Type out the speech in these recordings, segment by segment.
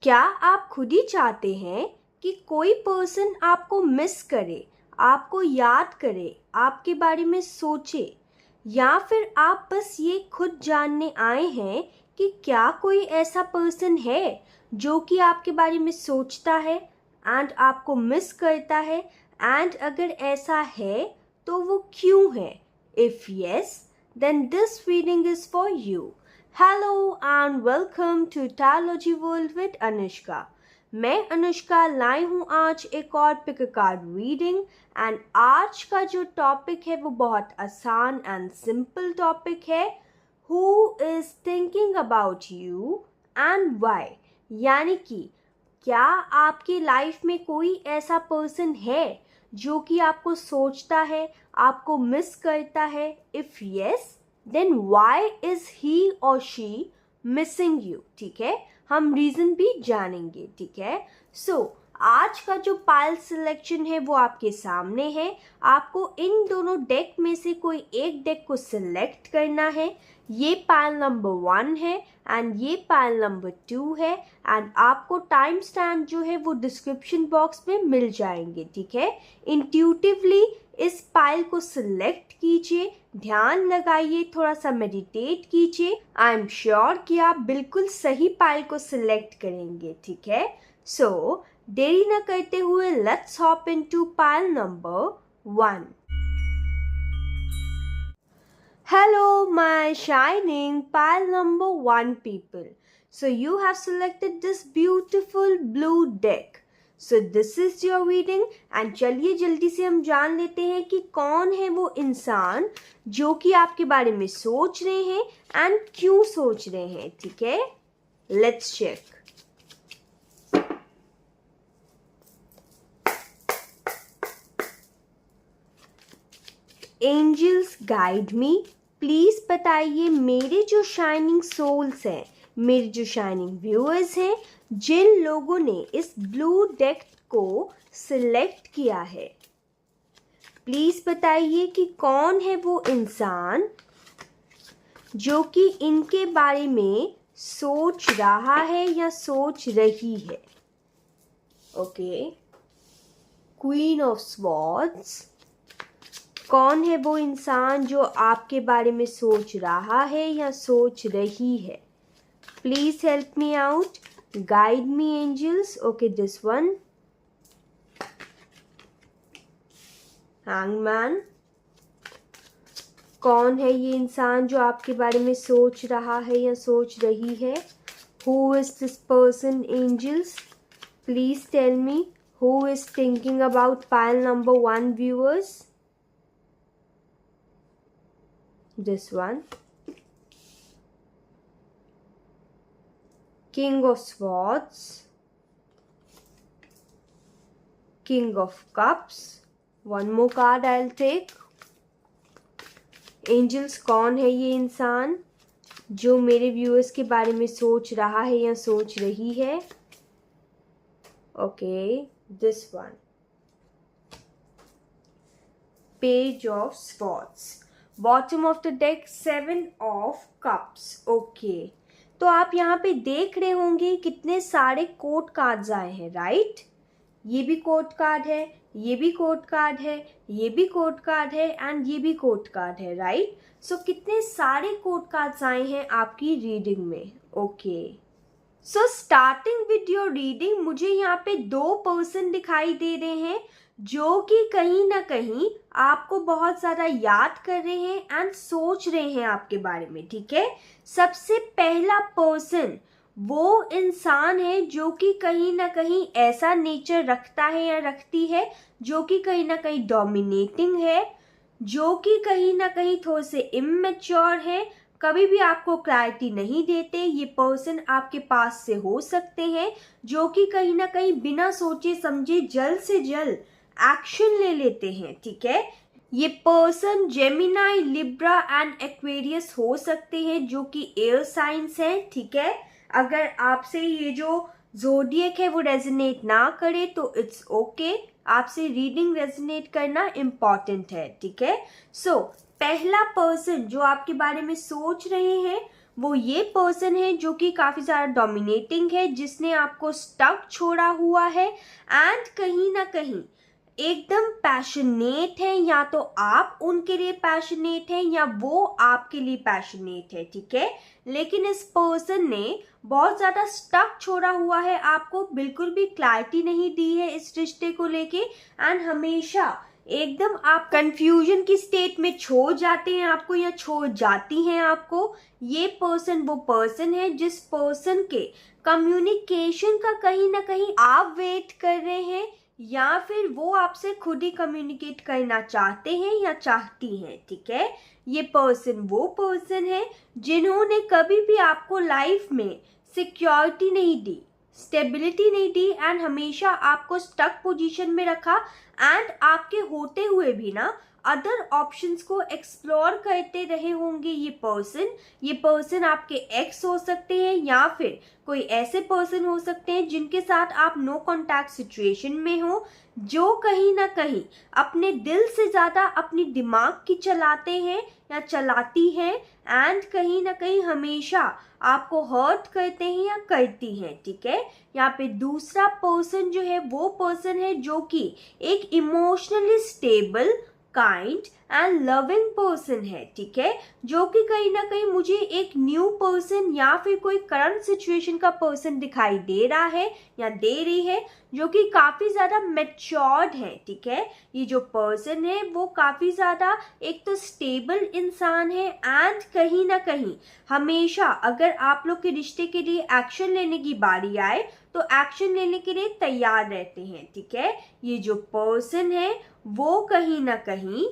क्या आप खुद ही चाहते हैं कि कोई पर्सन आपको मिस करे, आपको याद करे, आपके बारे में सोचे, या फिर आप बस ये खुद जानने आए हैं कि क्या कोई ऐसा पर्सन है जो कि आपके बारे में सोचता है एंड आपको मिस करता है, एंड अगर ऐसा है तो वो क्यों है? If yes, then this reading is for you. Hello and welcome to Tarology World with Anushka. मैं अनुष्का लाई हूँ आज एक और पिक कार्ड रीडिंग, एंड आज का जो टॉपिक है वो बहुत आसान एंड सिंपल टॉपिक है. Who is thinking about you and why? यानी कि क्या आपकी लाइफ में कोई ऐसा पर्सन है जो कि आपको सोचता है, आपको मिस करता है? If yes, then why is he और शी मिसिंग यू? ठीक है, हम रीजन भी जानेंगे. ठीक है, सो आज का जो पाइल सिलेक्शन है वो आपके सामने है. आपको इन दोनों डेक में से कोई एक डेक को सिलेक्ट करना है. ये पाइल नंबर 1 है एंड ये पाइल नंबर 2 है, एंड आपको टाइम स्टैम्प जो है वो डिस्क्रिप्शन बॉक्स में मिल जाएंगे. ठीक है, इंट्यूटिवली इस पाइल को सिलेक्ट कीजिए, ध्यान लगाइए, थोड़ा सा मेडिटेट कीजिए. आई एम श्योर कि आप बिल्कुल सही पाइल को सिलेक्ट करेंगे. ठीक है, सो देरी न करते हुए let's hop into pile number 1. Hello, my shining pile number 1 people. So you have selected this beautiful blue deck. So this is your reading, and चलिए जल्दी से हम जान लेते हैं कि कौन है वो इंसान जो कि आपके बारे में सोच रहे हैं एंड क्यों सोच रहे हैं. ठीक है, let's check. Angels guide me, please बताइए मेरे जो शाइनिंग सोल्स हैं, मेरे जो शाइनिंग व्यूअर्स हैं, जिन लोगों ने इस ब्लू डेक को सिलेक्ट किया है, प्लीज बताइए कि कौन है वो इंसान जो कि इनके बारे में सोच रहा है या सोच रही है. ओके, क्वीन ऑफ स्वॉर्ड्स, कौन है वो इंसान जो आपके बारे में सोच रहा है या सोच रही है? Please help me out, guide me angels. Okay, this one, hangman, कौन है ये इंसान जो आपके बारे में सोच रहा है या सोच रही है? Who is this person angels? Please tell me who is thinking about pile number 1 viewers. This one, King of Swords, King of Cups. One more card I'll take. Angels, कौन है ये इंसान जो मेरे व्यूअर्स के बारे में सोच रहा है या सोच रही है? Okay, this one, Page of Swords. Bottom of the deck 7 of cups. Okay, तो आप यहाँ पे देख रहे होंगे कितने सारे कोर्ट कार्ड्स आए हैं, राइट? ये भी कोर्ट कार्ड है, ये भी कोर्ट कार्ड है, ये भी कोर्ट कार्ड है, एंड ये भी कोर्ट कार्ड है, राइट? सो कितने सारे कोर्ट कार्ड्स आए हैं आपकी रीडिंग में. Okay, so starting with your reading मुझे यहाँ पे 2 पर्सन दिखाई दे रहे हैं जो कि कहीं ना कहीं आपको बहुत ज़्यादा याद कर रहे हैं एंड सोच रहे हैं आपके बारे में. ठीक है, सबसे पहला पर्सन वो इंसान है जो कि कहीं ना कहीं ऐसा नेचर रखता है या रखती है जो कि कहीं ना कहीं डोमिनेटिंग है, जो कि कहीं ना कहीं थोड़े से इमेच्योर है, कभी भी आपको क्लैरिटी नहीं देते. ये पर्सन आपके पास से हो सकते हैं जो कि कहीं ना कहीं बिना सोचे समझे जल्द से जल्द एक्शन ले लेते हैं. ठीक है, ये person Gemini, Libra and Aquarius हो सकते हैं जो कि एयर साइंस हैं. ठीक है, अगर आपसे ये जो जोडियक है वो रेजोनेट ना करे तो इट्स ओके, आपसे रीडिंग रेजोनेट करना इम्पॉर्टेंट है. ठीक है, सो पहला पर्सन जो आपके बारे में सोच रहे हैं वो ये पर्सन है जो कि काफ़ी ज़्यादा डोमिनेटिंग है, जिसने आपको स्टक छोड़ा हुआ है एंड कहीं ना कहीं एकदम पैशनेट है। या तो आप उनके लिए पैशनेट हैं या वो आपके लिए पैशनेट है, ठीक है। लेकिन इस पर्सन ने बहुत ज़्यादा स्टक छोड़ा हुआ है, आपको बिल्कुल भी क्लैरिटी नहीं दी है इस रिश्ते को लेके एंड हमेशा एकदम आप कंफ्यूजन की स्टेट में छोड़ जाते हैं आपको या छोड़ जाती हैं आपको। ये पर्सन वो पर्सन है जिस पर्सन के कम्युनिकेशन का कहीं ना कहीं आप वेट कर रहे हैं या फिर वो आपसे खुद ही कम्युनिकेट करना चाहते हैं या चाहती हैं, ठीक है। ये पर्सन वो पर्सन है जिन्होंने कभी भी आपको लाइफ में सिक्योरिटी नहीं दी, स्टेबिलिटी नहीं दी एंड हमेशा आपको स्टक पोजीशन में रखा एंड आपके होते हुए भी ना अदर ऑप्शंस को एक्सप्लोर करते रहे होंगे। ये पर्सन आपके एक्स हो सकते हैं या फिर कोई ऐसे पर्सन हो सकते हैं जिनके साथ आप नो कॉन्टैक्ट सिचुएशन में हो, जो कहीं ना कहीं अपने दिल से ज़्यादा अपनी दिमाग की चलाते हैं या चलाती हैं एंड कहीं ना कहीं हमेशा आपको हर्ट करते हैं या करती हैं, ठीक है। यहाँ पे दूसरा पर्सन जो है वो पर्सन है जो कि एक emotionally stable, kind and loving person है, ठीक है। जो कि कहीं ना कहीं मुझे एक न्यू पर्सन या फिर कोई करंट सिचुएशन का पर्सन दिखाई दे रहा है या दे रही है, जो कि काफ़ी ज़्यादा मैच्योर्ड है, ठीक है। ये जो पर्सन है वो काफ़ी ज़्यादा एक तो स्टेबल इंसान है एंड कहीं ना कहीं हमेशा अगर आप लोग के रिश्ते के लिए एक्शन लेने की बारी आए तो एक्शन लेने के लिए तैयार रहते हैं, ठीक है। ये जो पर्सन है वो कहीं ना कहीं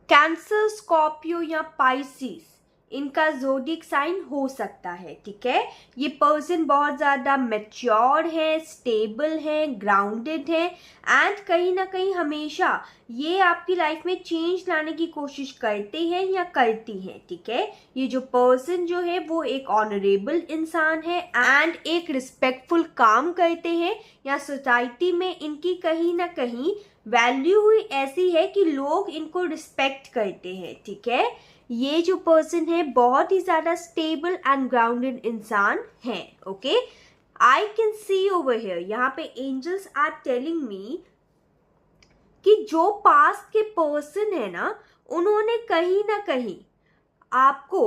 कैंसर, स्कॉर्पियो या पाइसिस इनका ज़ोडिएक साइन हो सकता है, ठीक है। ये पर्सन बहुत ज़्यादा मैच्योर है, स्टेबल है, ग्राउंडेड है एंड कहीं ना कहीं हमेशा ये आपकी लाइफ में चेंज लाने की कोशिश करते हैं या करती हैं, ठीक है। ये जो पर्सन जो है वो एक ऑनरेबल इंसान है एंड एक रिस्पेक्टफुल काम करते हैं या सोसाइटी में इनकी कहीं ना कहीं वैल्यू हुई ऐसी है कि लोग इनको रिस्पेक्ट करते हैं, ठीक है। ये जो पर्सन है बहुत ही ज़्यादा स्टेबल एंड ग्राउंडेड इंसान है, okay. I can see over here, यहाँ पे एंजल्स आर टेलिंग मी कि जो पास्ट के पर्सन है ना उन्होंने कहीं ना कहीं आपको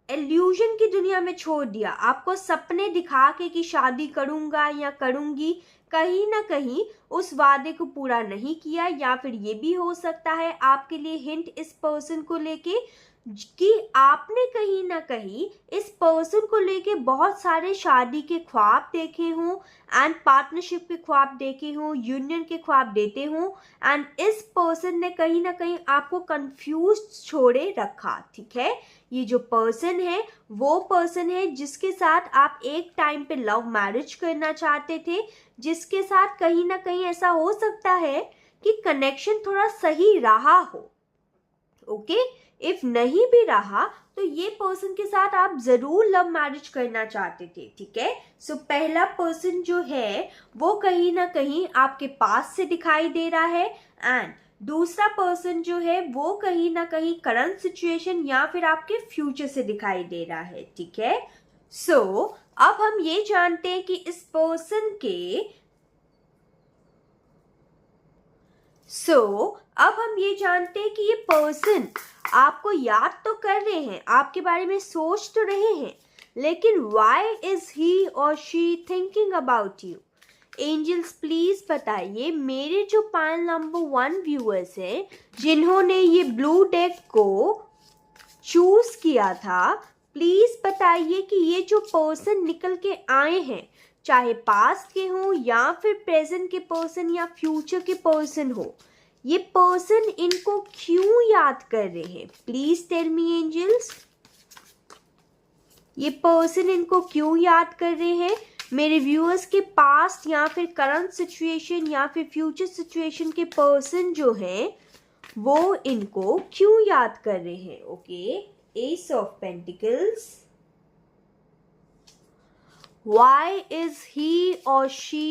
इल्यूजन की दुनिया में छोड़ दिया, आपको सपने दिखा के कि शादी करूंगा या करूंगी, कहीं ना कहीं उस वादे को पूरा नहीं किया। या फिर ये भी हो सकता है आपके लिए हिंट इस पर्सन को लेके कि आपने कहीं ना कहीं इस पर्सन को लेके बहुत सारे शादी के ख्वाब देखे हों एंड पार्टनरशिप के ख्वाब देखे हों, यूनियन के ख्वाब देते हों एंड इस पर्सन ने कहीं ना कहीं आपको कंफ्यूज छोड़े रखा, ठीक है। ये जो पर्सन है वो पर्सन है जिसके साथ आप एक टाइम पे लव मैरिज करना चाहते थे, जिसके साथ कहीं ना कहीं ऐसा हो सकता है कि कनेक्शन थोड़ा सही रहा हो, ओके। इफ नहीं भी रहा तो ये पर्सन के साथ आप जरूर लव मैरिज करना चाहते थे, ठीक है। सो पहला पर्सन जो है वो कहीं ना कहीं आपके पास से दिखाई दे रहा है एंड दूसरा पर्सन जो है वो कहीं ना कहीं करंट सिचुएशन या फिर आपके फ्यूचर से दिखाई दे रहा है, ठीक है। सो अब हम ये जानते हैं कि इस पर्सन के अब हम ये जानते हैं कि ये पर्सन आपको याद तो कर रहे हैं, आपके बारे में सोच तो रहे हैं, लेकिन वाई इज ही और she thinking about you. Angels please बताइए, मेरे जो 5 नंबर 1 व्यूअर्स हैं जिन्होंने ये ब्लू डेक को चूज किया था, प्लीज बताइए कि ये जो पर्सन निकल के आए हैं, चाहे पास्ट के हो या फिर प्रेजेंट के पर्सन या फ्यूचर के पर्सन हो, ये पर्सन इनको क्यों याद कर रहे हैं। प्लीज टेल मी एंजल्स, ये पर्सन इनको क्यों याद कर रहे हैं। मेरे व्यूअर्स के पास्ट या फिर करंट सिचुएशन या फिर फ्यूचर सिचुएशन के पर्सन जो हैं वो इनको क्यों याद कर रहे हैं, okay. S of pentacles, why is he or she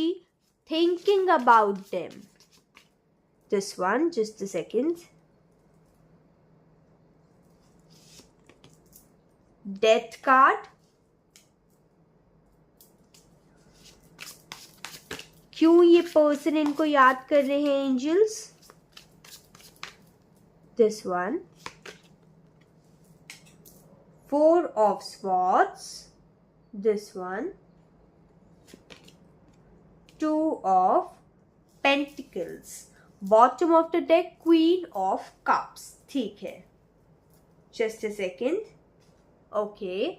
thinking about them? This one, just a second. Death card, क्यों ये पर्सन इनको याद कर रहे हैं angels? This one, four of swords, this one, two of pentacles, bottom of the deck queen of cups. ठीक है, just a second. Okay,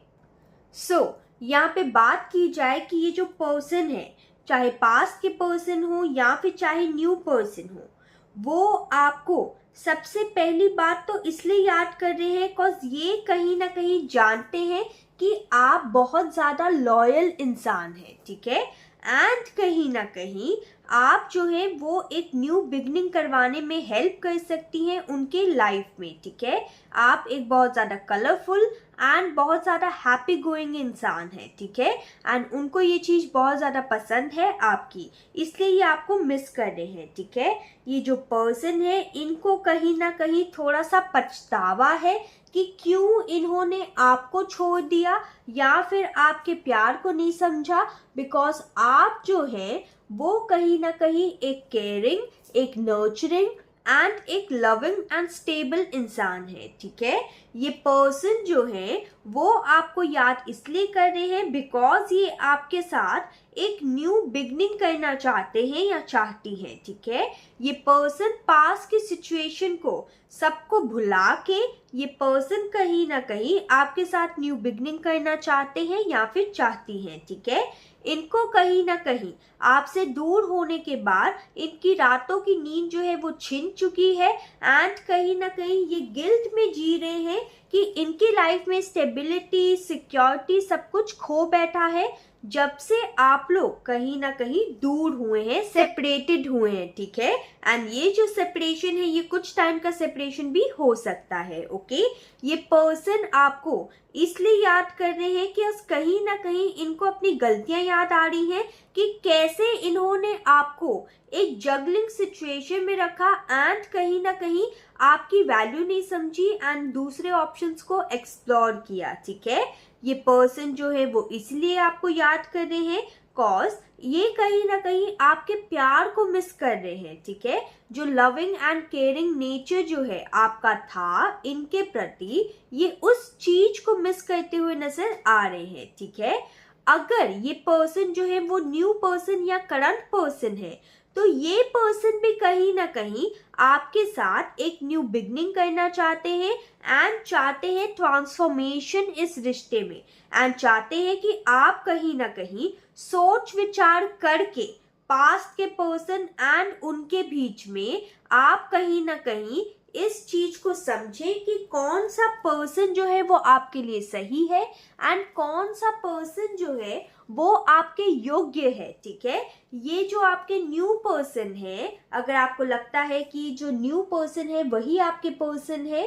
so यहाँ पे बात की जाए कि ये जो पर्सन है, चाहे पास्ट के पर्सन हो या फिर चाहे न्यू पर्सन हो, वो आपको सबसे पहली बात तो इसलिए याद कर रहे हैं बिकॉज ये कहीं ना कहीं जानते हैं कि आप बहुत ज़्यादा लॉयल इंसान हैं, ठीक है। एंड कहीं ना कहीं आप जो है वो एक न्यू बिगनिंग करवाने में हेल्प कर सकती हैं उनके लाइफ में, ठीक है। आप एक बहुत ज़्यादा कलरफुल एंड बहुत ज़्यादा हैप्पी गोइंग इंसान है, ठीक है। एंड उनको ये चीज़ बहुत ज़्यादा पसंद है आपकी, इसलिए ये आपको मिस कर रहे हैं, ठीक है। ये जो पर्सन है इनको कहीं ना कहीं थोड़ा सा पछतावा है कि क्यों इन्होंने आपको छोड़ दिया या फिर आपके प्यार को नहीं समझा, बिकॉज आप जो है वो कहीं ना कहीं एक केयरिंग, एक नर्चरिंग एंड एक लविंग एंड स्टेबल इंसान है, ठीक है। ये पर्सन जो है वो आपको याद इसलिए कर रहे हैं बिकॉज ये आपके साथ एक न्यू बिगनिंग करना चाहते हैं या चाहती हैं, ठीक है। ये पर्सन पास्ट की सिचुएशन को सबको भुला के ये पर्सन कहीं ना कहीं आपके साथ न्यू बिगनिंग करना चाहते हैं या फिर चाहती हैं, ठीक है। इनको कहीं ना कहीं आपसे दूर होने के बाद इनकी रातों की नींद जो है वो छिन चुकी है एंड कहीं ना कहीं ये गिल्ट में जी रहे हैं कि इनकी लाइफ में स्टेबिलिटी, सिक्योरिटी सब कुछ खो बैठा है जब से आप लोग कहीं ना कहीं दूर हुए हैं, सेपरेटेड हुए हैं, ठीक है। एंड ये जो सेपरेशन है ये कुछ टाइम का सेपरेशन भी हो सकता है, ओके। ये पर्सन आपको इसलिए याद कर रहे हैं कि कहीं ना कहीं इनको अपनी गलतियां याद आ रही हैं कि कैसे इन्होंने आपको एक जगलिंग सिचुएशन में रखा एंड कहीं ना कहीं आपकी वैल्यू नहीं समझी एंड दूसरे ऑप्शंस को एक्सप्लोर किया, ठीक है। ये पर्सन जो है वो इसलिए आपको याद कर रहे हैं कॉज ये कहीं ना कहीं आपके प्यार को मिस कर रहे हैं, ठीक है। जो लविंग एंड केयरिंग नेचर जो है आपका था इनके प्रति, ये उस चीज को मिस करते हुए नजर आ रहे हैं, ठीक है। अगर ये पर्सन जो है वो न्यू पर्सन या करंट पर्सन है तो ये पर्सन भी कहीं ना कहीं आपके साथ एक न्यू बिगनिंग करना चाहते हैं एंड चाहते हैं ट्रांसफॉर्मेशन इस रिश्ते में एंड चाहते हैं कि आप कहीं ना कहीं सोच विचार करके पास्ट के पर्सन एंड उनके बीच में आप कहीं ना कहीं इस चीज को समझें कि कौन सा पर्सन जो है वो आपके लिए सही है एंड कौन सा पर्सन जो है वो आपके योग्य है, ठीक है। ये जो आपके न्यू पर्सन है, अगर आपको लगता है कि जो न्यू पर्सन है वही आपके पर्सन है,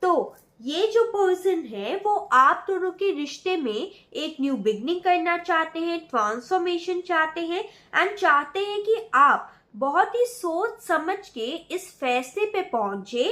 तो ये जो पर्सन है वो आप दोनों के रिश्ते में एक न्यू बिगनिंग करना चाहते हैं, ट्रांसफॉर्मेशन चाहते हैं एंड चाहते हैं कि आप बहुत ही सोच समझ के इस फैसले पे पहुंचे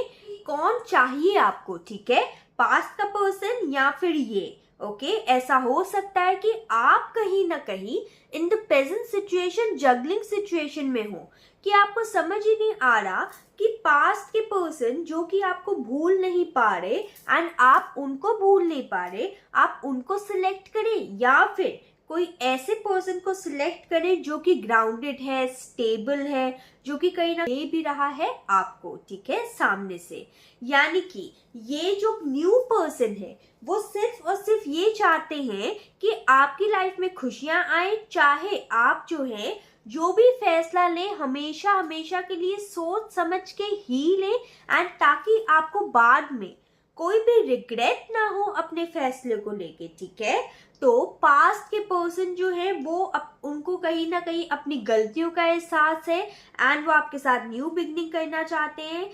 कौन चाहिए आपको, ठीक है। पास्ट का पर्सन या फिर ये, ओके। ऐसा हो सकता है कि आप कहीं ना कहीं in the present situation juggling situation में हो कि आपको समझ ही नहीं आ रहा कि पास्ट के पर्सन जो कि आपको भूल नहीं पा रहे एंड आप उनको भूल नहीं पा रहे, आप उनको सिलेक्ट करें या फिर कोई ऐसे पर्सन को सिलेक्ट करें जो कि ग्राउंडेड है, स्टेबल है, जो कि कहीं ना दे भी रहा है आपको, ठीक है, सामने से। यानी कि ये जो न्यू पर्सन है वो सिर्फ और सिर्फ ये चाहते हैं कि आपकी लाइफ में खुशियां आए, चाहे आप जो है जो भी फैसला लें हमेशा हमेशा के लिए सोच समझ के ही लें एंड ताकि आपको बाद में कोई भी रिग्रेट ना हो अपने फैसले को लेके, ठीक है। तो पास्ट के पर्सन जो है वो उनको कहीं ना कहीं अपनी गलतियों का एहसास है एंड वो आपके साथ न्यू बिगनिंग करना चाहते हैं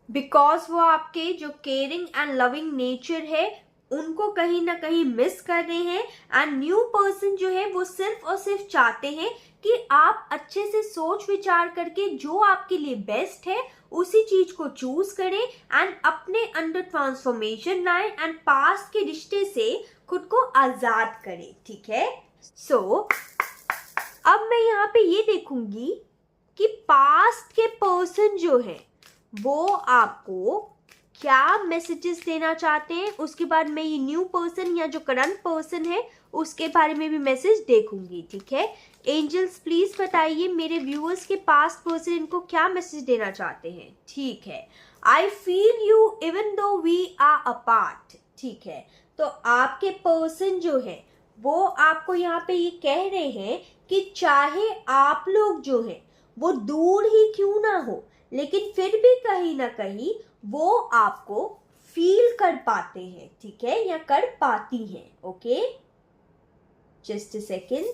बिकॉज वो आपके जो केयरिंग एंड लविंग नेचर है उनको कहीं ना कहीं मिस कर रहे हैं एंड न्यू पर्सन जो है वो सिर्फ और सिर्फ चाहते हैं कि आप अच्छे से सोच विचार करके जो आपके लिए बेस्ट है उसी चीज को चूज करें एंड अपने अंदर ट्रांसफॉर्मेशन लाएं एंड पास्ट के रिश्ते से खुद को आजाद करें, ठीक है। सो अब मैं यहाँ पे ये देखूंगी कि पास्ट के पर्सन जो है वो आपको क्या मैसेजेस देना चाहते हैं। उसके बाद मैं ये न्यू पर्सन या जो करंट पर्सन है उसके बारे में भी मैसेज देखूंगी, ठीक है। एंजल्स प्लीज बताइए मेरे व्यूअर्स के पास्ट पर्सन इनको क्या मैसेज देना चाहते हैं। ठीक है, I feel you even though we are apart, ठीक है। तो आपके पर्सन जो है वो आपको यहाँ पे ये कह रहे हैं कि चाहे आप लोग जो है वो दूर ही क्यों ना हो, लेकिन फिर भी कहीं ना कहीं वो आपको फील कर पाते हैं, ठीक है, या कर पाती हैं। Okay, just a second,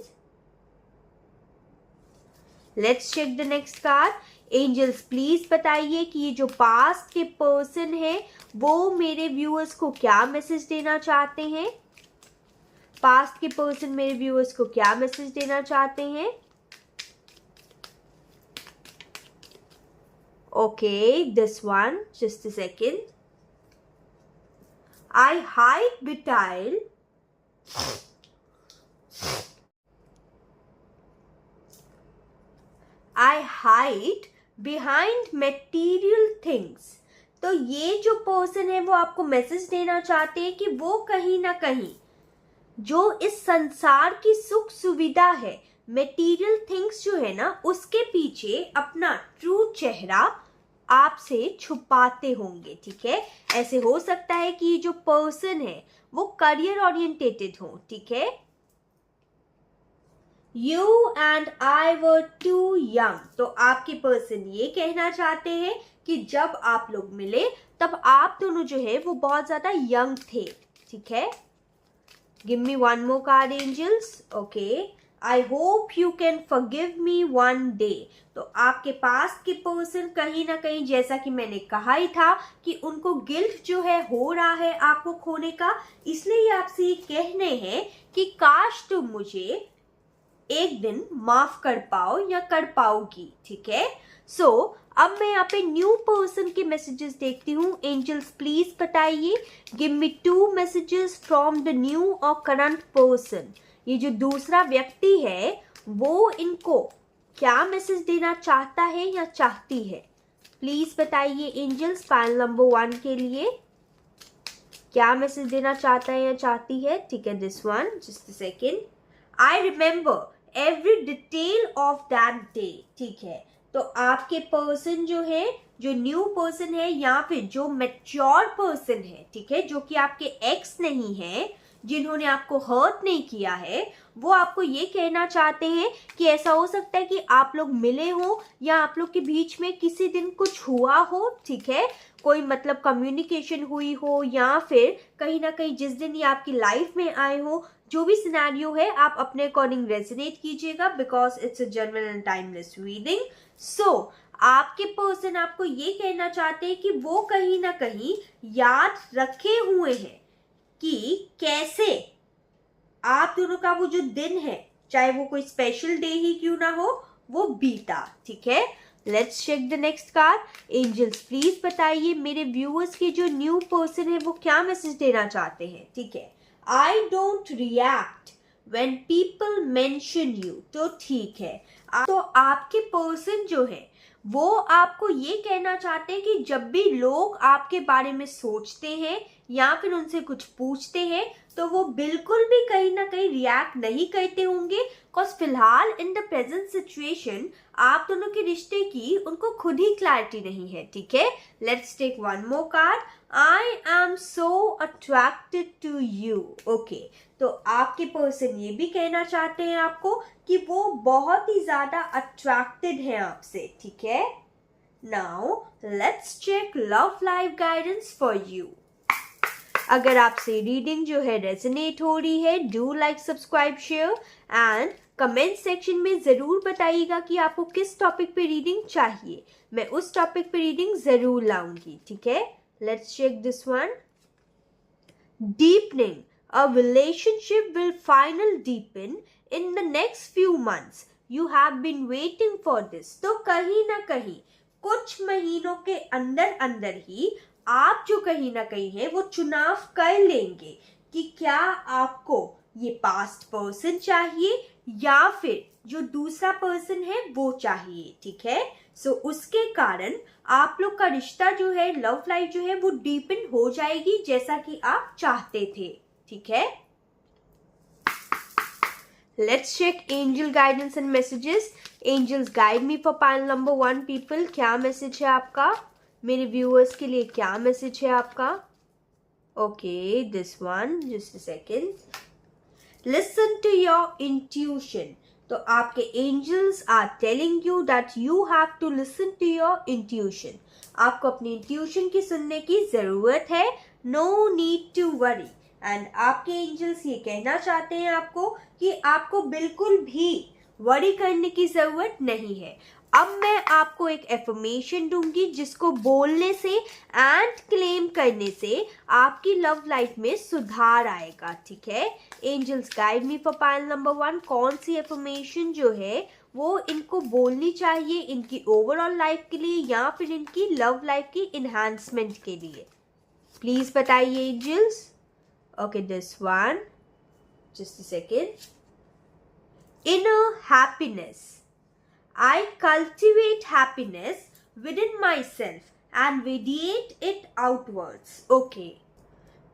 let's check the next card. Angels please बताइए कि ये जो पास्ट के पर्सन है वो मेरे व्यूअर्स को क्या मैसेज देना चाहते हैं। पास्ट के पर्सन मेरे व्यूअर्स को क्या मैसेज देना चाहते हैं। Okay, this one, just a second. I hide betrayal. I hide behind material things. तो ये जो पर्सन है वो आपको मैसेज देना चाहते हैं कि वो कहीं ना कहीं जो इस संसार की सुख सुविधा है, मेटीरियल थिंग्स जो है ना, उसके पीछे अपना ट्रू चेहरा आपसे छुपाते होंगे, ठीक है। ऐसे हो सकता है कि जो पर्सन है वो करियर ओरिएंटेटेड हो, ठीक है। You and I were too young, तो आपके पर्सन ये कहना चाहते हैं कि जब आप लोग मिले तब आप दोनों जो है वो बहुत ज्यादा यंग थे, ठीक है। Give me one more card angels. Okay, I hope you can forgive me one day. तो आपके पास के पर्सन कहीं ना कहीं, जैसा कि मैंने कहा ही था कि उनको गिल्ट जो है हो रहा है आपको खोने का, इसलिए आपसे ये कहने हैं कि काश तुम मुझे एक दिन माफ कर पाओ या कर पाओगी, ठीक है। सो अब मैं यहाँ पे न्यू पर्सन के मैसेजेस देखती हूँ। एंजल्स प्लीज बताइए, give me 2 messages from the new और करंट पर्सन। ये जो दूसरा व्यक्ति है वो इनको क्या मैसेज देना चाहता है या चाहती है, प्लीज बताइए एंजल्स। पैनल नंबर 1 के लिए क्या मैसेज देना चाहता है या चाहती है, ठीक है। This one, just a second. I remember every detail of that day, ठीक है। तो आपके पर्सन जो है, जो न्यू पर्सन है या फिर जो मैच्योर पर्सन है, ठीक है, जो कि आपके एक्स नहीं है, जिन्होंने आपको हर्ट नहीं किया है, वो आपको ये कहना चाहते हैं कि ऐसा हो सकता है कि आप लोग मिले हो या आप लोग के बीच में किसी दिन कुछ हुआ हो, ठीक है, कोई मतलब कम्युनिकेशन हुई हो या फिर कहीं ना कहीं जिस दिन ये आपकी लाइफ में आए हो। जो भी सिनेरियो है आप अपने अकॉर्डिंग रेजोनेट कीजिएगा because it's a general and timeless reading. So आपके पर्सन आपको ये कहना चाहते हैं कि वो कहीं ना कहीं याद रखे हुए हैं कि कैसे आप दोनों का वो जो दिन है, चाहे वो कोई स्पेशल डे ही क्यों ना हो, वो बीता, ठीक है। Let's check the next card. Angels please बताइए मेरे व्यूअर्स के जो न्यू पर्सन है वो क्या मैसेज देना चाहते हैं, ठीक है। I don't react when people mention you, तो ठीक है। तो आपके पर्सन जो है वो आपको ये कहना चाहते हैं कि जब भी लोग आपके बारे में सोचते हैं या फिर उनसे कुछ पूछते हैं तो वो बिल्कुल भी कहीं ना कहीं रिएक्ट नहीं करते होंगे, बिकॉज फिलहाल इन द प्रेजेंट सिचुएशन आप दोनों के रिश्ते की उनको खुद ही क्लैरिटी नहीं है, ठीक है। Let's take one more card. I am so attracted to you, okay. तो आपके पर्सन ये भी कहना चाहते हैं आपको कि वो बहुत ही ज्यादा अट्रैक्टेड है आपसे, ठीक है। Now let's check love life guidance for you. अगर आपसे रीडिंग जो है रेजोनेट हो रही है, do like, subscribe, share and comment section में जरूर बताइएगा कि आपको किस टॉपिक पे रीडिंग चाहिए। मैं उस टॉपिक पे रीडिंग जरूर लाऊंगी, ठीक है। Let's check this one. Deepening a relationship will finally deepen in the next few months. You have been waiting for this. तो कहीं ना कहीं कुछ महीनों के अंदर अंदर ही आप जो कहीं ना कहीं है वो चुनाव कर लेंगे कि क्या आपको ये पास्ट पर्सन चाहिए या फिर जो दूसरा पर्सन है वो चाहिए, ठीक है। सो उसके कारण आप लोग का रिश्ता जो है, लव लाइफ जो है वो डीपन हो जाएगी जैसा कि आप चाहते थे, ठीक है। Let's check angel guidance and messages. Angels guide me for pile number 1 people. क्या मैसेज है आपका मेरे व्यूअर्स के लिए? क्या मैसेज है आपका? Okay, this one, just a second. Listen to your intuition. तो आपके angels are telling you that you have to listen to your intuition. आपको अपनी इंट्यूशन की सुनने की जरूरत है। No need to worry. And आपके एंजल्स ये कहना चाहते हैं आपको कि आपको बिल्कुल भी वरी करने की जरूरत नहीं है। अब मैं आपको एक एफर्मेशन दूंगी जिसको बोलने से एंड क्लेम करने से आपकी लव लाइफ में सुधार आएगा, ठीक है। Angels guide me for pile number 1। कौन सी एफर्मेशन जो है वो इनको बोलनी चाहिए इनकी ओवरऑल लाइफ के लिए या फिर इनकी लव लाइफ की इन्हांसमेंट के लिए? प्लीज बताइए angels. Okay, this one, just a second. Inner happiness. I cultivate happiness within myself and radiate it outwards. Okay.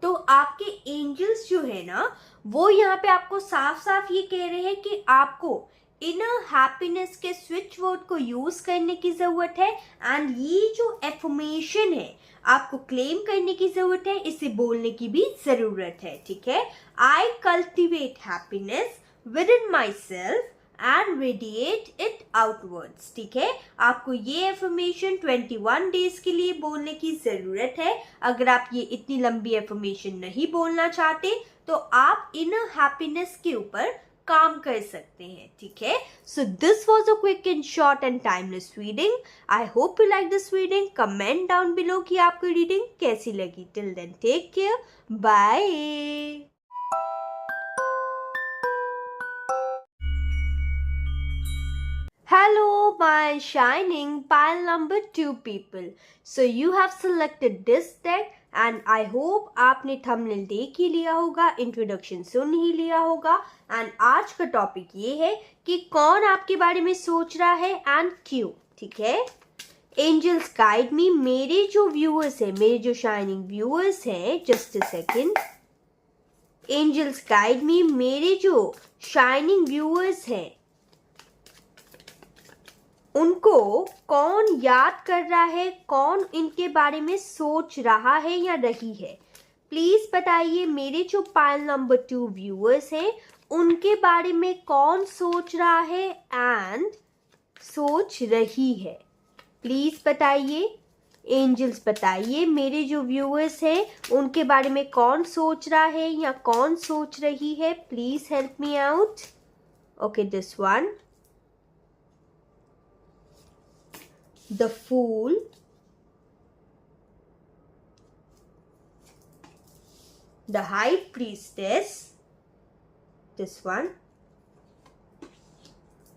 तो आपके एंजल्स जो है ना वो यहाँ पे आपको साफ साफ ये कह रहे हैं कि आपको इनर हैप्पीनेस के स्विच वर्ड को यूज करने की जरूरत है। एंड ये जो एफर्मेशन है आपको क्लेम करने की जरूरत है, इसे बोलने की भी जरूरत है, ठीक है। I cultivate happiness within myself and radiate it outwards, ठीक है। आपको ये एफर्मेशन 21 डेज के लिए बोलने की जरूरत है। अगर आप ये इतनी लंबी एफर्मेशन नहीं बोलना चाहते तो आप इनर हैप्पीनेस के ऊपर काम कर सकते हैं, ठीक है। So this was a quick and short and timeless reading. I hope you like this reading. Comment down below कि आपको रीडिंग कैसी लगी। Till then take care, bye. Hello, my shining pile number 2 people. So you have selected this deck and I hope आपने thumbnail देख ही लिया होगा, introduction सुन ही लिया होगा। एंड आज का टॉपिक ये है कि कौन आपके बारे में सोच रहा है एंड क्यों, ठीक है। एंजल्स गाइड मी, मेरे जो व्यूअर्स हैं, मेरे जो शाइनिंग व्यूअर्स हैं, just a second. Angels guide me, मेरे जो शाइनिंग व्यूअर्स हैं उनको कौन याद कर रहा है, कौन इनके बारे में सोच रहा है या रही है? प्लीज बताइए। मेरे जो पाइल नंबर 2 व्यूअर्स हैं उनके बारे में कौन सोच रहा है एंड सोच रही है? प्लीज बताइए। एंजल्स बताइए, मेरे जो व्यूअर्स हैं उनके बारे में कौन सोच रहा है या कौन सोच रही है? Please help me out. Okay, this one, the Fool, the High Priestess, this one,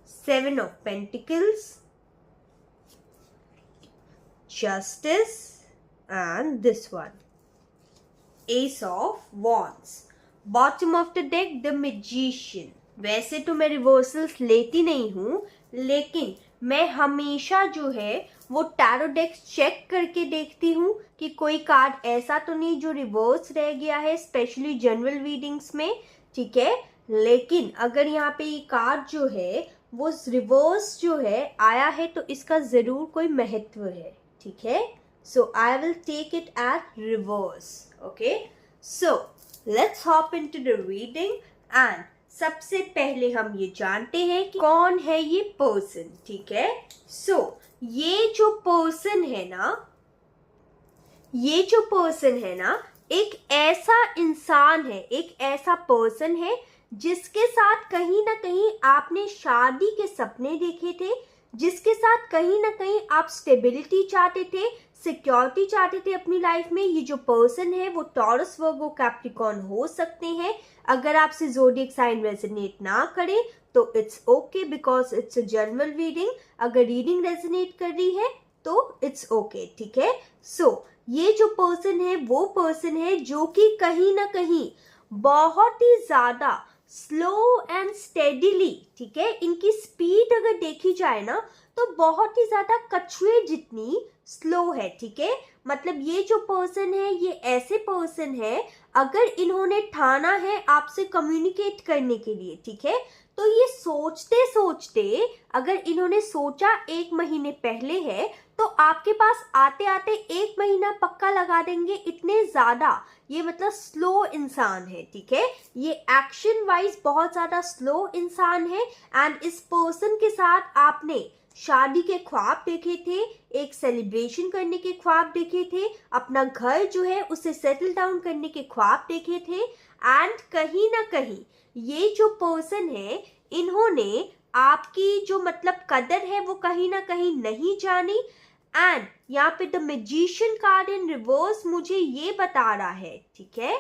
7 of Pentacles, Justice, and this one, Ace of Wands. Bottom of the deck, the Magician. वैसे तो मैं रिवर्सल्स लेती नहीं हूँ, लेकिन मैं हमेशा जो है वो टैरो डेक्स चेक करके देखती हूँ कि कोई कार्ड ऐसा तो नहीं जो रिवर्स रह गया है, स्पेशली जनरल रीडिंग्स में, ठीक है। लेकिन अगर यहाँ पे ये कार्ड जो है वो रिवर्स जो है आया है तो इसका जरूर कोई महत्व है, ठीक है। So I will take it at reverse. Okay, so let's hop into the reading. And सबसे पहले हम ये जानते हैं कि कौन है ये पर्सन, ठीक है। सो ये जो पर्सन है ना, एक ऐसा इंसान है, एक ऐसा पर्सन है जिसके साथ कहीं ना कहीं आपने शादी के सपने देखे थे, जिसके साथ कहीं ना कहीं आप स्टेबिलिटी चाहते थे, सिक्योरिटी चाहते थे अपनी लाइफ में। ये जो पर्सन है वो टॉरस, वर्गो, कैप्रिकॉर्न हो सकते हैं। अगर आपसे ज़ोडिएक साइन रेजोनेट ना करे तो it's okay because it's a general reading. अगर रीडिंग रेजोनेट कर रही है तो इट्स ओके, ठीक है। सो ये जो पर्सन है वो पर्सन है जो कि कहीं ना कहीं बहुत ही ज्यादा स्लो एंड स्टेडिली, ठीक है, इनकी स्पीड अगर देखी जाए ना तो बहुत ही ज्यादा कछुए जितनी स्लो है, ठीक है। मतलब ये जो पर्सन है ये ऐसे पर्सन है, अगर इन्होंने ठाना है आपसे कम्युनिकेट करने के लिए, ठीक है, तो ये सोचते सोचते अगर इन्होंने सोचा 1 महीने पहले है तो आपके पास आते आते 1 महीना पक्का लगा देंगे, इतने ज्यादा ये मतलब स्लो इंसान है, ठीक है। ये एक्शन वाइज बहुत ज्यादा स्लो इंसान है। एंड इस पर्सन के साथ आपने शादी के ख्वाब देखे थे, एक सेलिब्रेशन करने के ख्वाब देखे थे, अपना घर जो है उसे सेटल डाउन करने के ख्वाब देखे थे। एंड कहीं ना कहीं ये जो पर्सन है इन्होंने आपकी जो मतलब कदर है वो कहीं ना कहीं नहीं जानी। एंड यहाँ पे the magician card in reverse मुझे ये बता रहा है, ठीक है,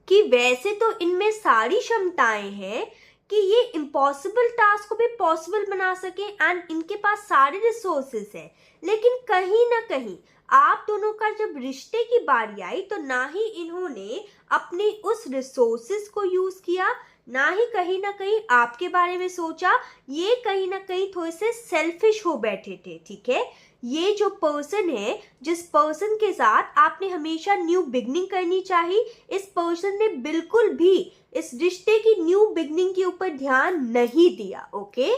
कि वैसे तो इनमें सारी क्षमताएं हैं कि ये इम्पॉसिबल टास्क को भी पॉसिबल बना सके एंड इनके पास सारे रिसोर्सेस हैं, लेकिन कहीं ना कहीं आप दोनों का जब रिश्ते की बारी आई तो ना ही इन्होंने अपने उस रिसोर्सेस को यूज किया, ना ही कहीं ना कहीं आपके बारे में सोचा। ये कहीं ना कहीं थोड़े से सेल्फिश हो बैठे थे, ठीक है। ये जो पर्सन है जिस पर्सन के साथ आपने हमेशा न्यू बिगनिंग करनी चाहिए, इस पर्सन ने बिल्कुल भी इस रिश्ते की न्यू बिगनिंग के ऊपर ध्यान नहीं दिया, ओके।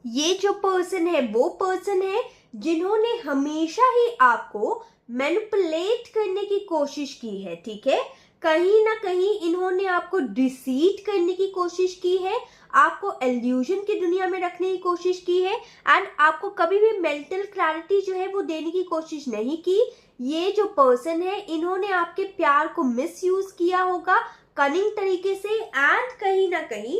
ये जो पर्सन है वो पर्सन है जिन्होंने हमेशा ही आपको मैनिपुलेट करने की कोशिश की है, ठीक है। कहीं ना कहीं इन्होंने आपको डिसीट करने की कोशिश की है, आपको इल्यूजन की दुनिया में रखने की कोशिश की है एंड आपको कभी भी मेंटल क्लैरिटी जो है वो देने की कोशिश नहीं की। ये जो पर्सन है इन्होंने आपके प्यार को मिसयूज किया होगा कनिंग तरीके से एंड कहीं ना कहीं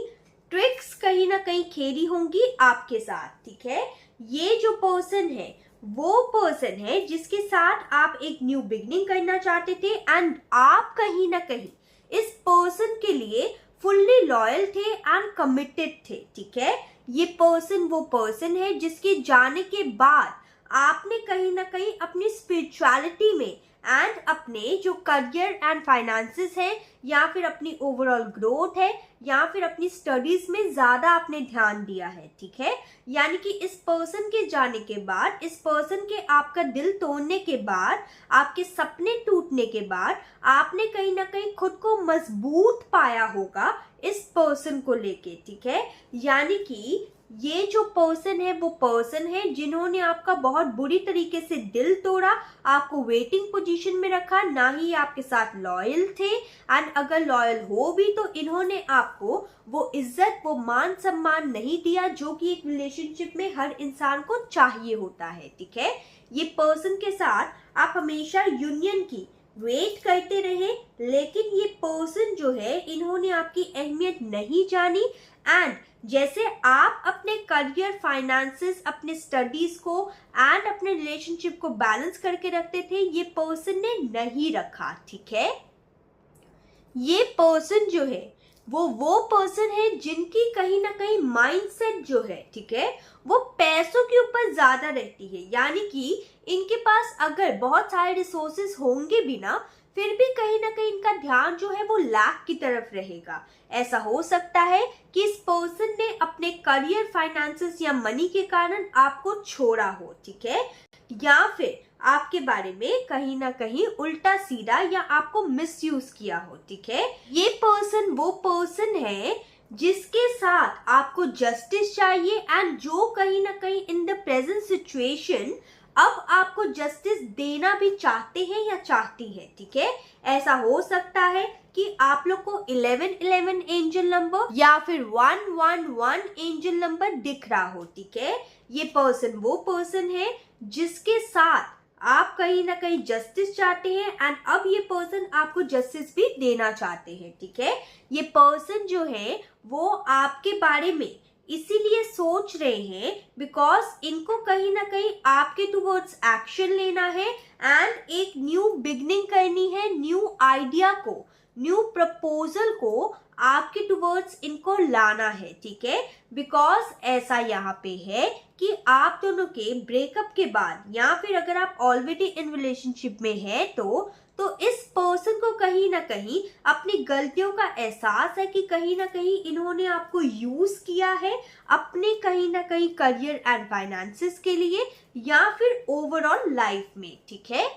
ट्रिक्स कहीं ना कहीं खेली होंगी आपके साथ, ठीक है। ये जो पर्सन है वो पर्सन है जिसके साथ आप एक न्यू बिगनिंग करना चाहते थे एंड आप कहीं ना कहीं इस पर्सन के लिए फुल्ली लॉयल थे एंड कमिटेड थे, ठीक है। ये पर्सन वो पर्सन है जिसके जाने के बाद आपने कहीं ना कहीं अपनी स्पिरिचुअलिटी में एंड अपने जो करियर एंड फाइनेंसेस है या फिर अपनी ओवरऑल ग्रोथ है या फिर अपनी स्टडीज में ज्यादा आपने ध्यान दिया है, ठीक है। यानी कि इस पर्सन के जाने के बाद, इस पर्सन के आपका दिल तोड़ने के बाद, आपके सपने टूटने के बाद आपने कहीं ना कहीं खुद को मजबूत पाया होगा इस पर्सन को लेके, ठीक है। यानी कि ये जो पर्सन है वो पर्सन है जिन्होंने आपका बहुत बुरी तरीके से दिल तोड़ा, आपको वेटिंग पोजीशन में रखा, ना ही आपके साथ लॉयल थे एंड अगर लॉयल हो भी तो इन्होंने आपको वो इज्जत वो मान सम्मान नहीं दिया जो कि एक रिलेशनशिप में हर इंसान को चाहिए होता है, ठीक है। ये पर्सन के साथ आप हमेशा यूनियन की वेट करते रहे, लेकिन ये पर्सन जो है इन्होंने आपकी अहमियत नहीं जानी एंड जैसे आप अपने करियर, फाइनेंसेस, अपने स्टडीज को एंड अपने रिलेशनशिप को बैलेंस करके रखते थे, ये पर्सन ने नहीं रखा, ठीक है। ये पर्सन जो है वो पर्सन है जिनकी कहीं ना कहीं माइंडसेट जो है, ठीक है, वो पैसों के ऊपर ज्यादा रहती है। यानी कि इनके पास अगर बहुत सारे रिसोर्सेस होंगे भी ना, फिर भी कहीं ना कहीं इनका ध्यान जो है वो लैक की तरफ रहेगा। ऐसा हो सकता है कि इस पर्सन ने अपने करियर, फाइनेंसेस या मनी के कारण आपको छोड़ा हो, ठीक है, या फिर आपके बारे में कहीं ना कहीं उल्टा सीधा या आपको मिसयूज किया हो, ठीक है। ये पर्सन वो पर्सन है जिसके साथ आपको जस्टिस चाहिए एंड जो कहीं ना कहीं इन द प्रेजेंट सिचुएशन अब आपको जस्टिस देना भी चाहते हैं या चाहती है, ठीक है। ऐसा हो सकता है कि आप लोग को 1111 एंजल नंबर या फिर 111 एंजल नंबर दिख रहा हो, ठीक है। ये पर्सन वो पर्सन है जिसके साथ आप कहीं ना कहीं जस्टिस चाहते हैं एंड अब ये पर्सन आपको जस्टिस भी देना चाहते हैं, ठीक है। ये पर्सन जो है वो आपके बारे में इसीलिए सोच रहे हैं बिकॉज इनको कहीं ना कहीं आपके टुवर्ड्स एक्शन लेना है एंड एक न्यू बिगनिंग करनी है, न्यू आइडिया को, न्यू प्रपोजल को आपके टुवर्ड्स इनको लाना है, ठीक है। बिकॉज ऐसा यहाँ पे है कि आप दोनों के ब्रेकअप के बाद या फिर अगर आप ऑलरेडी इन रिलेशनशिप में हैं तो इस पर्सन को कहीं ना कहीं अपनी गलतियों का एहसास है कि कहीं ना कहीं इन्होंने आपको यूज किया है अपने कहीं ना कहीं करियर एंड फाइनेंसेस के लिए या फिर ओवरऑल लाइफ में, ठीक है।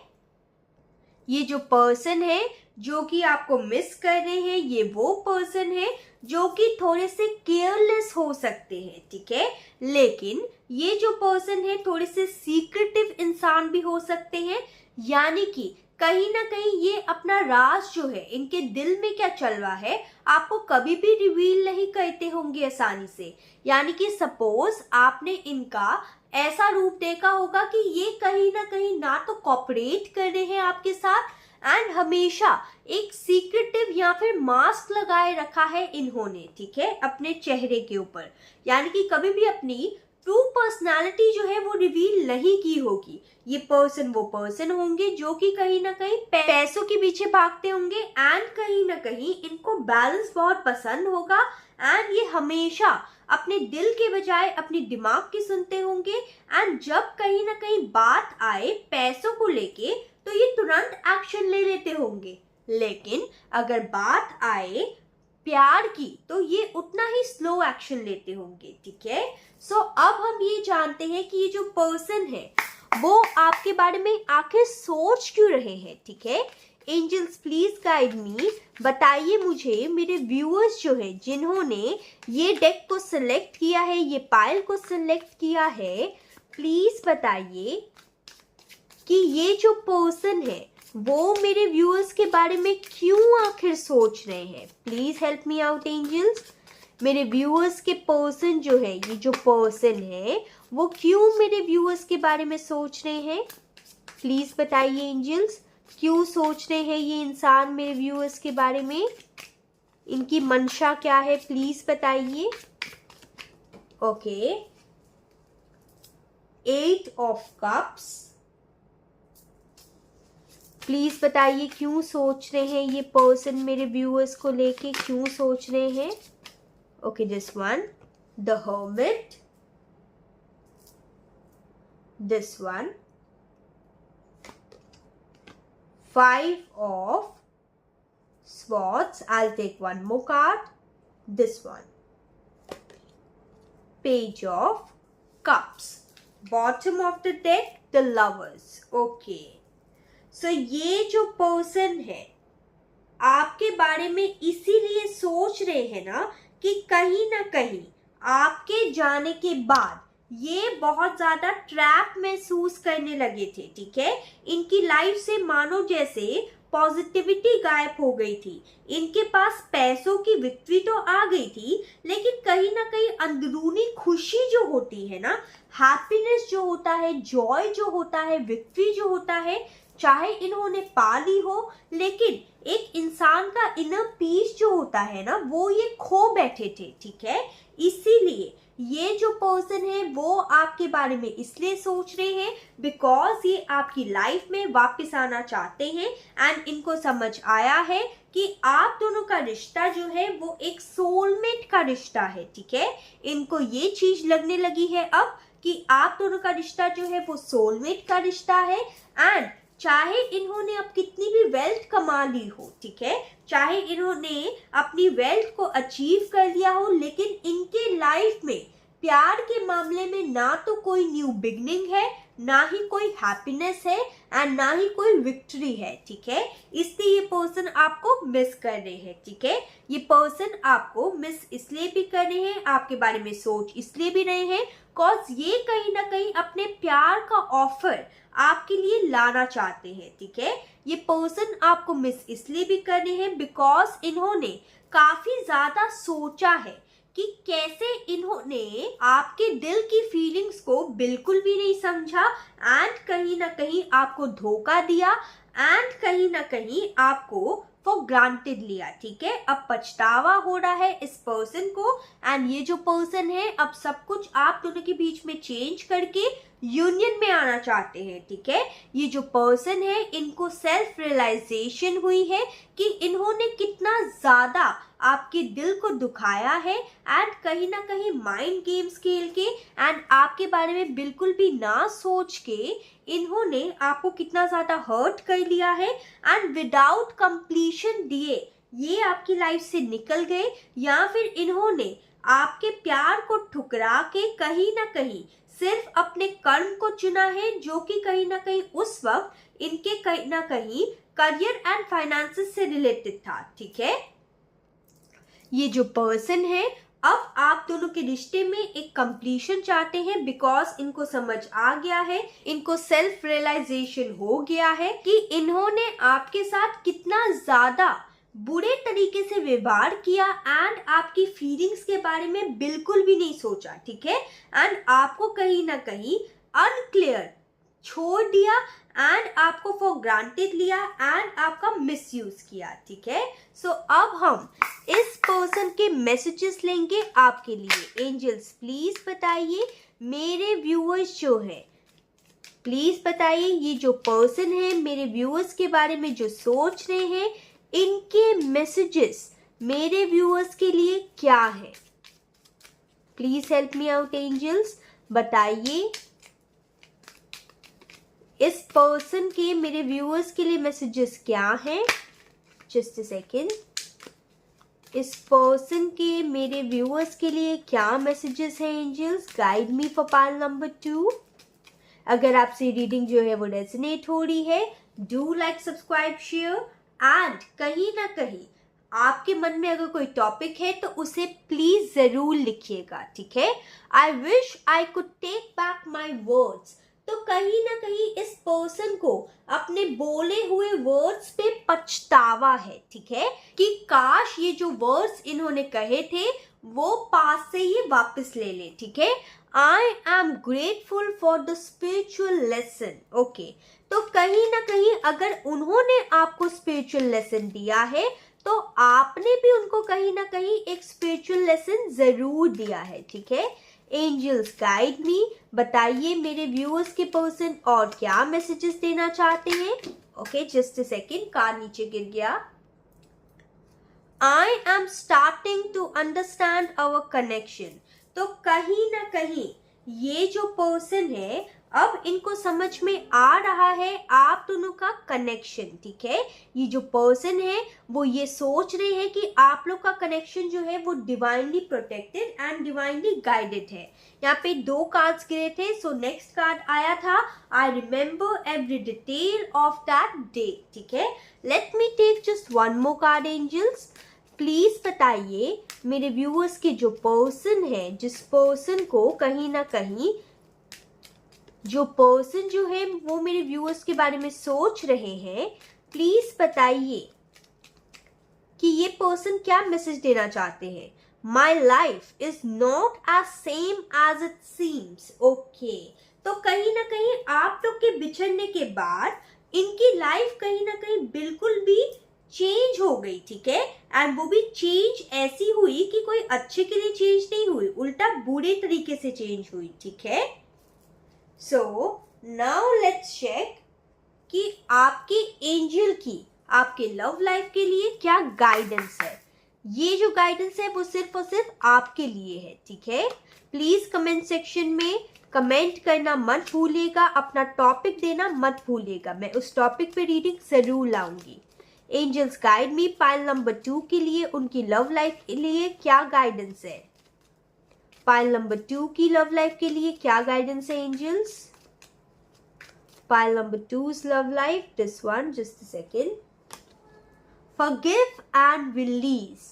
ये जो पर्सन है जो कि आपको मिस कर रहे हैं, ये वो पर्सन है जो कि थोड़े से केयरलेस हो सकते हैं, ठीक है। लेकिन ये जो पर्सन है थोड़े से सीक्रेटिव इंसान भी हो सकते हैं, यानी कि कहीं ना कहीं ये अपना राज जो है, इनके दिल में क्या चल रहा है, आपको कभी भी रिवील नहीं करते होंगे आसानी से। यानी कि सपोज आपने इनका ऐसा रूप देखा होगा कि ये कहीं ना तो कॉपरेट कर रहे हैं आपके साथ एंड हमेशा एक सीक्रेटिव या फिर मास्क लगाए रखा है इन्होंने, ठीक है, अपने चेहरे के ऊपर। यानी कि कभी भी अपनी ट्रू पर्सनालिटी जो है वो रिवील नहीं की होगी। ये पर्सन वो पर्सन होंगे जो कि कहीं ना कहीं पैसों के पीछे भागते होंगे एंड कहीं ना कहीं इनको बैलेंस बहुत पसंद होगा एंड ये हमेशा अपने दिल के बजाय अपने दिमाग की सुनते होंगे एंड जब कहीं ना कहीं बात आए पैसों को लेके तो ये तुरंत एक्शन ले लेते होंगे। लेकिन अगर बात आए प्यार की तो ये उतना ही स्लो एक्शन लेते होंगे, ठीक है। सो अब हम ये जानते हैं कि ये जो पर्सन है वो आपके बारे में आखिर सोच क्यों रहे हैं, ठीक है। एंजल्स प्लीज गाइड मी, बताइए मुझे मेरे व्यूअर्स जो है जिन्होंने ये डेक को सिलेक्ट किया है, ये पाइल को सिलेक्ट किया है, प्लीज बताइए कि ये जो पर्सन है वो मेरे व्यूअर्स के बारे में क्यों आखिर सोच रहे हैं। Please help me out angels. मेरे व्यूअर्स के पर्सन जो है, ये जो पर्सन है वो क्यों मेरे व्यूअर्स के बारे में सोच रहे हैं, प्लीज बताइए एंजल्स। क्यों सोच रहे हैं ये इंसान मेरे व्यूअर्स के बारे में, इनकी मंशा क्या है, प्लीज बताइए। ओके, 8 ऑफ कप्स, प्लीज बताइए क्यों सोच रहे हैं ये पर्सन मेरे व्यूअर्स को लेके, क्यों सोच रहे हैं। Okay, this one, the hermit, this one, 5 of swords, I'll take one more card, this one, page of cups, bottom of the deck, the lovers। okay, so ये जो पर्सन है आपके बारे में इसीलिए सोच रहे हैं ना कि कहीं ना कहीं आपके जाने के बाद ये बहुत ज्यादा ट्रैप महसूस करने लगे थे, ठीक है। इनकी लाइफ से मानो जैसे पॉजिटिविटी गायब हो गई थी। इनके पास पैसों की विक्ट्री तो आ गई थी, लेकिन कहीं ना कहीं अंदरूनी खुशी जो होती है ना, हैप्पीनेस जो होता है, जॉय जो होता है, विक्ट्री जो होता है, चाहे इन्होंने पा ली हो, लेकिन एक इंसान का इनर पीस जो होता है ना वो ये खो बैठे थे, ठीक है। इसीलिए ये जो पर्सन है वो आपके बारे में इसलिए सोच रहे हैं बिकॉज ये आपकी लाइफ में वापस आना चाहते हैं एंड इनको समझ आया है कि आप दोनों का रिश्ता जो है वो एक सोलमेट का रिश्ता है, ठीक है। इनको ये चीज लगने लगी है अब कि आप दोनों का रिश्ता जो है वो सोलमेट का रिश्ता है एंड चाहे इन्होंने अब कितनी भी वेल्थ कमा ली हो, ठीक है, चाहे इन्होंने अपनी वेल्थ को अचीव कर लिया हो, लेकिन इनके लाइफ में प्यार के मामले में ना तो कोई न्यू बिगनिंग है, ना ही कोई हैप्पीनेस है एंड ना ही कोई विक्ट्री है, ठीक है। इसलिए ये पर्सन आपको मिस कर रहे हैं, ठीक है। ये पर्सन आपको मिस इसलिए भी कर रहे हैं, आपके बारे में सोच इसलिए भी रहे हैं कॉज ये कहीं ना कहीं अपने प्यार का ऑफर आपके लिए लाना चाहते हैं, ठीक है। ये पर्सन आपको मिस इसलिए भी कर रहे हैं बिकॉज इन्होंने काफी ज्यादा सोचा है कि कैसे इन्होंने आपके दिल की फीलिंग्स को बिल्कुल भी नहीं समझा एंड कहीं ना कहीं आपको धोखा दिया एंड कहीं ना कहीं आपको फॉर ग्रांटेड लिया, ठीक है। अब पछतावा हो रहा है इस पर्सन को एंड ये जो पर्सन है अब सब कुछ आप दोनों के बीच में चेंज करके यूनियन में आना चाहते हैं, ठीक है। ये जो पर्सन है इनको सेल्फ रियलाइजेशन हुई है कि इन्होंने कितना ज़्यादा आपके दिल को दुखाया है एंड कहीं ना कहीं माइंड गेम्स खेल के एंड आपके बारे में बिल्कुल भी ना सोच के इन्होंने आपको कितना ज़्यादा हर्ट कर लिया है एंड विदाउट कंप्लीशन दिए ये आपकी लाइफ से निकल गए, या फिर इन्होंने आपके प्यार को ठुकरा के कहीं ना कहीं सिर्फ अपने कर्म को चुना है, जो कि कहीं ना कहीं उस वक्त इनके कहीं ना कहीं करियर एंड फाइनेंसेस से रिलेटेड था, ठीक है। ये जो पर्सन है अब आप दोनों के रिश्ते में एक कंप्लीशन चाहते हैं बिकॉज इनको समझ आ गया है, इनको सेल्फ रियलाइजेशन हो गया है कि इन्होंने आपके साथ कितना ज्यादा बुरे तरीके से व्यवहार किया एंड आपकी फीलिंग्स के बारे में बिल्कुल भी नहीं सोचा, ठीक है। एंड आपको कहीं ना कहीं अनक्लियर छोड़ दिया एंड आपको फॉर ग्रांटेड लिया एंड आपका मिसयूज किया, ठीक है। सो अब हम इस पर्सन के मैसेजेस लेंगे आपके लिए। एंजल्स प्लीज बताइए, मेरे व्यूअर्स जो है प्लीज बताइए, ये जो पर्सन है मेरे व्यूअर्स के बारे में जो सोच रहे हैं इनके मैसेजेस मेरे व्यूअर्स के लिए क्या है। Please help me out angels, बताइए इस पर्सन के मेरे व्यूअर्स के लिए मैसेजेस क्या हैं। जस्ट अ सेकेंड, इस पर्सन के मेरे व्यूअर्स के लिए क्या मैसेजेस हैं angels, guide me for pile number 2। अगर आपसे रीडिंग जो है वो रेजोनेट हो रही है, do like subscribe share and कहीं ना कहीं आपके मन में अगर कोई टॉपिक है तो उसे प्लीज जरूर लिखिएगा, ठीक है। I wish I could take back my words, तो कहीं ना कहीं इस पर्सन को अपने बोले हुए वर्ड्स पे पछतावा है, ठीक है, कि काश ये जो वर्ड्स इन्होंने कहे थे वो पास से ही वापस ले ले, ठीक है। I am grateful for the spiritual lesson, okay. तो कहीं ना कहीं अगर उन्होंने आपको स्पिरिचुअल लेसन दिया है तो आपने भी उनको कहीं ना कहीं एक स्पिरिचुअल लेसन जरूर दिया है, ठीक है। एंजल्स गाइड मी, बताइए मेरे व्यूअर्स के पर्सन और क्या मैसेजेस देना चाहते हैं। Okay just a second, car नीचे गिर गया। I am starting to understand our connection, तो कहीं ना कहीं ये जो पर्सन है अब इनको समझ में आ रहा है आप दोनों का कनेक्शन, ठीक है। ये जो पर्सन है वो ये सोच रहे हैं कि आप लोग का कनेक्शन जो है वो divinely protected and divinely guided है। यहाँ पे 2 कार्ड्स गिरे थे, सो नेक्स्ट कार्ड आया था I remember every detail of that day, ठीक है। Let me take just 1 more card angels, please बताइए मेरे व्यूअर्स के जो पर्सन है, जिस पर्सन को कहीं ना कहीं जो पर्सन जो है वो मेरे व्यूअर्स के बारे में सोच रहे हैं, प्लीज बताइए कि ये पर्सन क्या मैसेज देना चाहते हैं। My life is not as same as it seems, okay. तो कहीं ना कहीं आप लोग के बिछड़ने के बाद इनकी लाइफ कहीं ना कहीं बिल्कुल भी चेंज हो गई, ठीक है। एंड वो भी चेंज ऐसी हुई कि कोई अच्छे के लिए चेंज नहीं हुई, उल्टा बुरे तरीके से चेंज हुई, ठीक है। सो नाउ लेट्स चेक कि आपके एंजल की आपके लव लाइफ के लिए क्या गाइडेंस है। ये जो गाइडेंस है वो सिर्फ और सिर्फ आपके लिए है, ठीक है। प्लीज कमेंट सेक्शन में कमेंट करना मत भूलिएगा, अपना टॉपिक देना मत भूलिएगा, मैं उस टॉपिक पे रीडिंग जरूर लाऊंगी। Angels guide me pile number 2 के लिए उनकी लव लाइफ के लिए क्या गाइडेंस है। पाइल नंबर 2 की लव लाइफ के लिए क्या गाइडेंस है angels. Pile number 2's love life, this one, just a second. Forgive and release.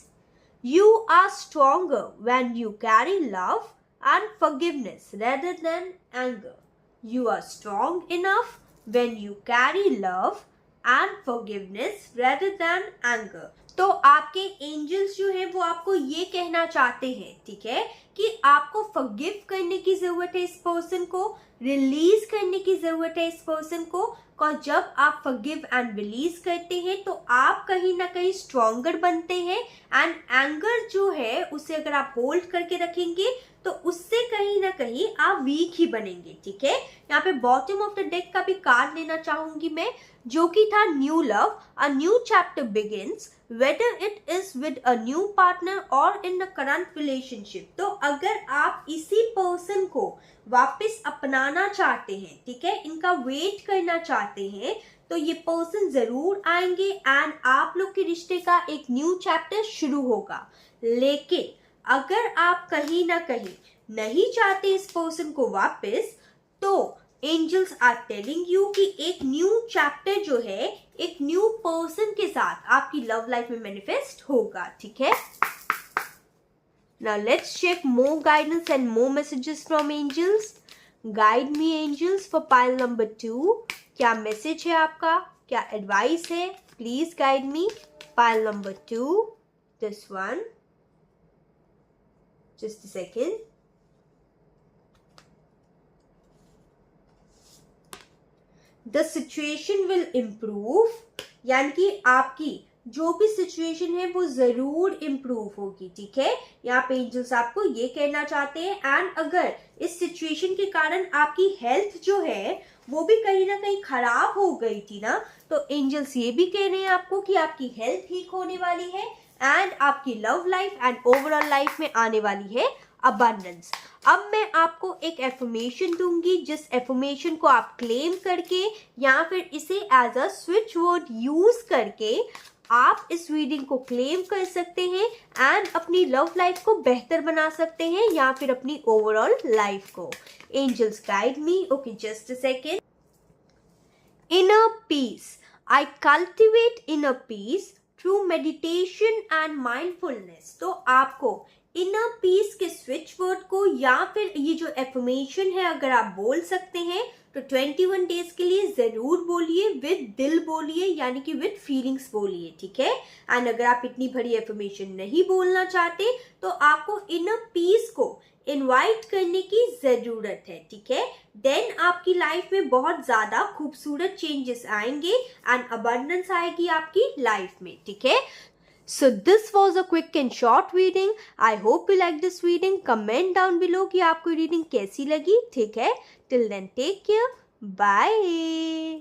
You are stronger when you carry love and forgiveness rather than anger. You are strong enough when you carry love and forgiveness rather than anger. तो आपके angels जो है वो आपको ये कहना चाहते हैं, ठीक है, कि आपको फॉरगिव करने की जरूरत है इस पर्सन को, रिलीज करने की जरूरत है इस पर्सन को। और जब आप फॉरगिव एंड रिलीज करते हैं तो आप कहीं ना कहीं स्ट्रॉन्गर बनते हैं एंड एंगर जो है उसे अगर आप होल्ड करके रखेंगे तो उससे कहीं ना कहीं आप वीक ही बनेंगे, ठीक है। यहाँ पे बॉटम ऑफ द डेक का भी कार्ड लेना चाहूंगी मैं, जो कि था new love, a new chapter begins, whether it is with a new partner और इन अ करंट रिलेशनशिप। तो अगर आप इसी पर्सन को वापस अपनाना चाहते हैं, ठीक है, इनका वेट करना चाहते हैं, तो ये पर्सन जरूर आएंगे एंड आप लोग के रिश्ते का एक न्यू चैप्टर शुरू होगा। लेकिन अगर आप कहीं ना कहीं नहीं चाहते इस पर्सन को वापस, तो एंजल्स आर टेलिंग यू कि एक न्यू चैप्टर जो है एक न्यू पर्सन के साथ आपकी लव लाइफ में मैनिफेस्ट होगा, ठीक है। Now let's check more guidance and more messages from angels. Guide me angels for pile number 2. क्या मैसेज है आपका, क्या एडवाइस है? Please guide me. Pile number 2, this one. Just a second. The situation will improve, यानी कि आपकी जो भी सिचुएशन है वो जरूर इम्प्रूव होगी, ठीक है। यहाँ पे एंजल्स आपको ये कहना चाहते हैं। एंड अगर इस सिचुएशन के कारण आपकी हेल्थ जो है वो भी कहीं ना कहीं खराब हो गई थी ना, तो एंजल्स ये भी कह रहे हैं आपको कि आपकी हेल्थ ठीक होने वाली है एंड आपकी love life and overall life में आने वाली है अबंडेंस। अब मैं आपको एक एफर्मेशन दूंगी, जिस एफर्मेशन को आप क्लेम करके या फिर इसे as a switch word use करके आप इस रीडिंग को क्लेम कर सकते हैं एंड अपनी लव लाइफ को बेहतर बना सकते हैं या फिर अपनी ओवरऑल लाइफ को। Angels guide me. Okay, just a second. Inner peace. I cultivate inner peace through meditation and mindfulness. तो आपको इनर पीस के स्विच वर्ड को या फिर ये जो एफर्मेशन है अगर आप बोल सकते हैं तो 21 डेज के लिए जरूर बोलिए, विद दिल बोलिए, यानी कि विद फीलिंग्स बोलिए, ठीक है। एंड अगर आप इतनी बड़ी एफर्मेशन नहीं बोलना चाहते तो आपको इनर पीस को इनवाइट करने की जरूरत है, ठीक है। देन आपकी लाइफ में बहुत ज्यादा खूबसूरत चेंजेस आएंगे एंड अबंडेंस आएगी आपकी लाइफ में, ठीक है। So this was a quick and short reading. I hope you like this reading. Comment down below कि आपको reading कैसी लगी, ठीक है। Till then, take care. Bye.